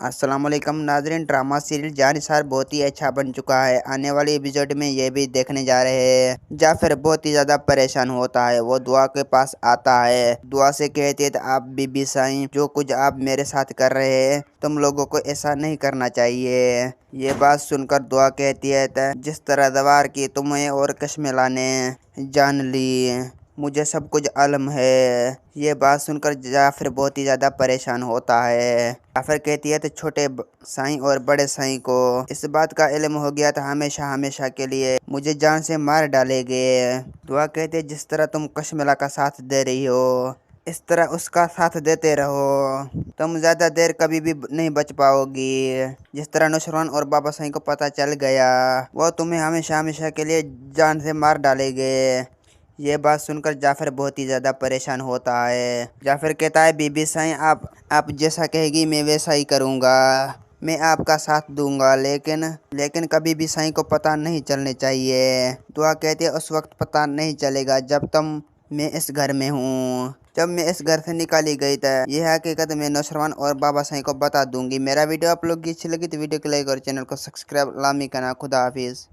अस्सलाम वालेकुम नाज़रीन। ड्रामा सीरियल जानिसार बहुत ही अच्छा बन चुका है। आने वाले एपिसोड में ये भी देखने जा रहे हैं। जाफर बहुत ही ज़्यादा परेशान होता है। वो दुआ के पास आता है, दुआ से कहती है आप बीबी साईं, जो कुछ आप मेरे साथ कर रहे हैं तुम लोगों को ऐसा नहीं करना चाहिए। ये बात सुनकर दुआ कहती है जिस तरह दवार की तुम्हें और कश्मीला ने जान ली, मुझे सब कुछ आलम है। ये बात सुनकर जाफर बहुत ही ज़्यादा परेशान होता है। जाफर कहती है तो छोटे साईं और बड़े साईं को इस बात का इल्म हो गया था, हमेशा हमेशा के लिए मुझे जान से मार डालेंगे। दुआ कहते है जिस तरह तुम कश्मीला का साथ दे रही हो इस तरह उसका साथ देते रहो, तुम ज़्यादा देर कभी भी नहीं बच पाओगी। जिस तरह नुसरवान और बाबा साईं को पता चल गया वो तुम्हें हमेशा हमेशा के लिए जान से मार डालेंगे। ये बात सुनकर जाफर बहुत ही ज़्यादा परेशान होता है। जाफर कहता है बीबी साईं आप जैसा कहेगी मैं वैसा ही करूँगा, मैं आपका साथ दूंगा, लेकिन कभी भी साईं को पता नहीं चलने चाहिए। दुआ कहती है उस वक्त पता नहीं चलेगा जब मैं इस घर में हूँ। जब मैं इस घर से निकाली गई था यह हकीकत मैं नुसरवान और बाबा साईं को बता दूंगी। मेरा वीडियो आप लोग की अच्छी लगी तो वीडियो को लाइक और चैनल को सब्सक्राइब लामी करना। खुदा हाफिज़।